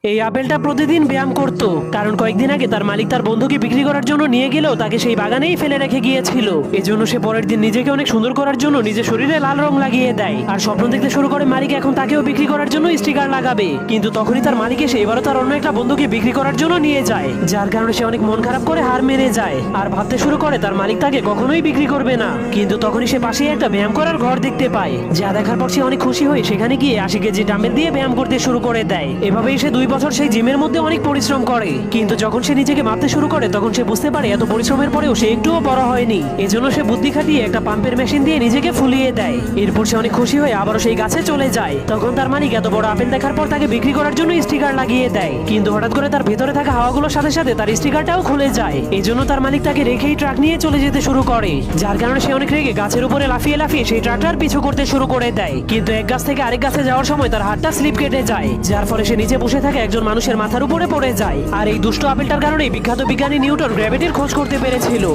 এই আপেলটা প্রতিদিন ব্যায়াম করত, কারণ কয়েকদিন আগে তার মালিক তার বন্ধুকে বিক্রি করার জন্য নিয়ে গেলেও তাকে সেই বাগানেই ফেলে রেখে গিয়েছিল। এজন্য সে পরের দিন নিজেকে অনেক সুন্দর করার জন্য নিজের শরীরে লাল রং লাগিয়ে দেয় আর স্বপ্ন দেখতে শুরু করে মালিক এখন তাকেও বিক্রি করার জন্য স্টিকার লাগাবে। কিন্তু তখনই তার মালিক এসে এবারও তার অন্য একটা বন্ধুকে বিক্রি করার জন্য নিয়ে যায়, যার কারণে সে অনেক মন খারাপ করে হার মেনে যায় আর ভাবতে শুরু করে তার মালিক তাকে কখনোই বিক্রি করবে না। কিন্তু তখনই সে পাশেই একটা ব্যায়াম করার ঘর দেখতে পায়, যা দেখার পর সে অনেক খুশি হয়ে সেখানে গিয়ে 80 কেজি ডাম্বেল দিয়ে ব্যায়াম করতে শুরু করে দেয়। এভাবেই সে 2 বছর সেই জিমের মধ্যে অনেক পরিশ্রম করে, কিন্তু যখন সে নিজেকে মাপতে শুরু করে তখন সে বুঝতে পারে এত পরিশ্রমের পরেও সে একটুও বড় হয়নি। এজন্য সে বুদ্ধি খাটিয়ে একটা পাম্পের মেশিন দিয়ে নিজেকে ফুলিয়ে দেয়। এরপর সে অনেক খুশি হয়ে আবারও সেই গাছে চলে যায়। তখন তার মালিক এত বড় আপেল দেখার পর তাকে বিক্রি করার জন্য স্টিকার লাগিয়ে দেয়, কিন্তু হঠাৎ করে তার ভেতরে থাকা হাওয়াগুলোর সাথে সাথে তার স্টিকারটাও খুলে যায়। এজন্য তার মালিক তাকে রেখেই ট্রাক নিয়ে চলে যেতে শুরু করে, যার কারণে সে অনেক রেগে গাছের উপরে লাফিয়ে লাফিয়ে সেই ট্রাকটার পিছু করতে শুরু করে দেয়। কিন্তু এক গাছ থেকে আরেক গাছে যাওয়ার সময় তার হাতটা স্লিপ কেটে যায়, যার ফলে সে নিচে বসে থাকে একজন মানুষের মাথার উপরে পড়ে যায়। আর এই দুষ্ট আপেলটার কারণেই বিখ্যাত বিজ্ঞানী নিউটন গ্র্যাভিটির খোঁজ করতে পেরেছিল।